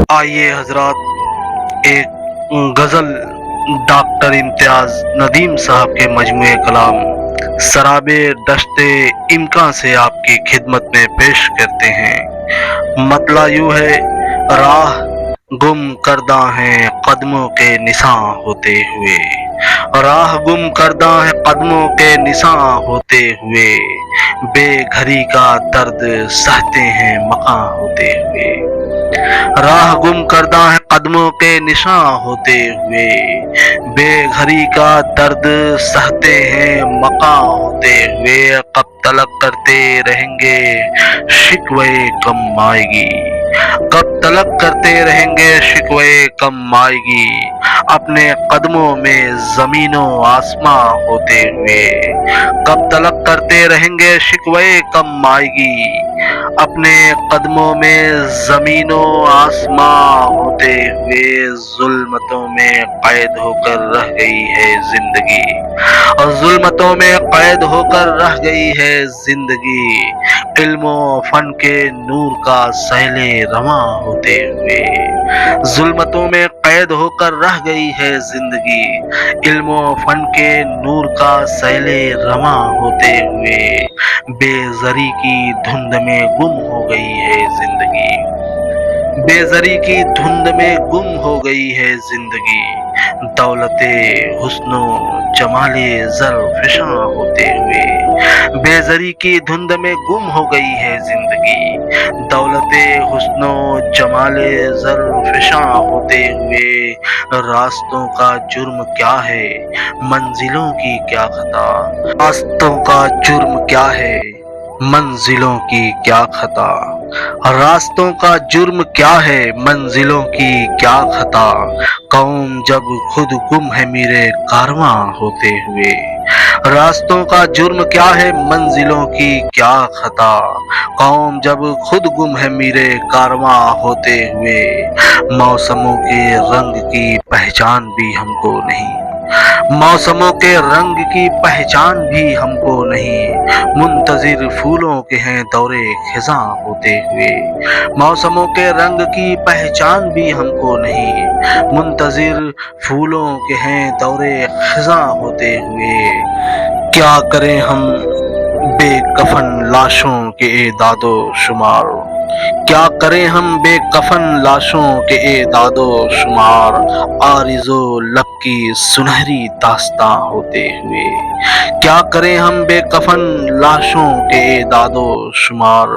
آئیے حضرات، ایک غزل ڈاکٹر امتیاز ندیم صاحب کے مجموعے کلام سراب دشت امکان سے آپ کی خدمت میں پیش کرتے ہیں۔ مطلع یوں ہے: راہ گم کردہ ہیں قدموں کے نشاں ہوتے ہوئے، راہ گم کردہ ہے قدموں کے نشاں ہوتے ہوئے، بے گھری کا درد سہتے ہیں مقاں ہوتے ہوئے، راہ گم کردہ ہے قدموں کے نشاں ہوتے ہوئے، بے گھری کا درد سہتے ہیں مقاں ہوتے ہوئے، کب تلک کرتے رہیں گے شکوے کم آئے گی، کب تلک کرتے رہیں گے شکوے کم آئے گی، اپنے قدموں میں زمین و آسماں ہوتے ہوئے، کب تلک کرتے رہیں گے شکوے کم آئے گی، اپنے قدموں میں زمین و آسماں ہوتے ہوئے، ظلمتوں میں قید ہو کر رہ گئی ہے زندگی، اور ظلمتوں میں قید ہو کر رہ گئی ہے زندگی، علم و فن کے نور کا سیل رواں ہوتے ہوئے، ظلمتوں میں قید ہو کر رہ گئی ہے زندگی، علم و فن کے نور کا سیل رواں ہوتے ہوئے، بے زری کی دھند میں گم ہو گئی ہے زندگی، بے زری کی دھند میں گم ہو گئی ہے زندگی، دولت حسن و جمال زرفشاں ہوتے ہوئے، بے زری کی دھند میں گم ہو گئی ہے زندگی، دولت حسن و جمال زرفشاں ہوتے ہوئے، راستوں کا جرم کیا ہے منزلوں کی کیا خطا، راستوں کا جرم کیا ہے منزلوں کی کیا خطا، راستوں کا جرم کیا ہے منزلوں کی کیا خطا، قوم جب خود گم ہے میرے کارواں ہوتے ہوئے، راستوں کا جرم کیا ہے منزلوں کی کیا خطا، قوم جب خود گم ہے میرے کارواں ہوتے ہوئے، موسموں کے رنگ کی پہچان بھی ہم کو نہیں، موسموں کے رنگ کی پہچان بھی ہم کو نہیں، منتظر پھولوں کے ہیں دورے خزاں ہوتے ہوئے، موسموں کے رنگ کی پہچان بھی ہم کو نہیں، منتظر پھولوں کے ہیں دورے خزاں ہوتے ہوئے، کیا کریں ہم بے کفن لاشوں کے اعداد و شمار، کیا کریں ہم بے کفن لاشوں کے اعداد و شمار، عارض و لب کی سنہری داستاں ہوتے ہوئے، کیا کریں ہم بے کفن لاشوں کے اعداد و شمار،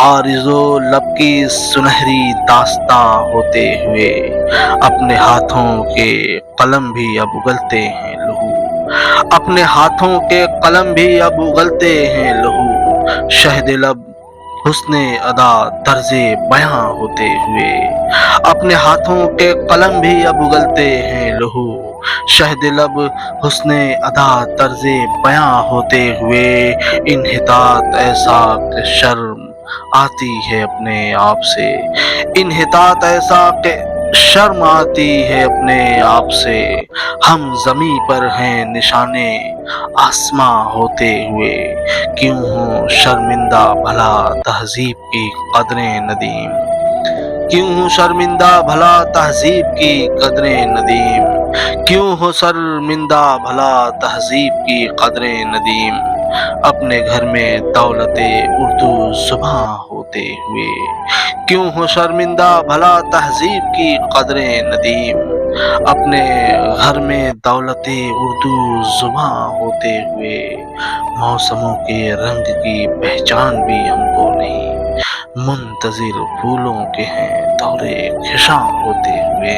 عارض و لب کی سنہری داستاں ہوتے ہوئے، اپنے ہاتھوں کے قلم بھی اب اگلتے ہیں لہو، اپنے ہاتھوں کے قلم بھی اب اگلتے ہیں لہو، شہد لب حسن ادا طرز بیاں ہوتے ہوئے، اپنے ہاتھوں کے قلم بھی اب اگلتے ہیں لہو، شہد لب حسن ادا طرز بیاں ہوتے ہوئے، انحطاط ایسا کہ شرم آتی ہے اپنے آپ سے، انحطاط ایسا کہ شرم آتی ہے اپنے آپ سے، ہم زمیں پر ہیں نشانے آسماں ہوتے ہوئے، کیوں ہوں شرمندہ بھلا تہذیب کی قدریں ندیم، کیوں ہوں شرمندہ بھلا تہذیب کی قدریں ندیم، کیوں ہو شرمندہ بھلا تہذیب کی قدریں ندیم، اپنے گھر میں دولت اردو زباں ہوتے ہوئے، کیوں ہو شرمندہ بھلا تہذیب کی قدریں ندیم، اپنے گھر میں دولت اردو زباں ہوتے ہوئے، موسموں کے رنگ کی پہچان بھی ہم کو نہیں، منتظر پھولوں کے ہیں دورے خزاں ہوتے ہوئے۔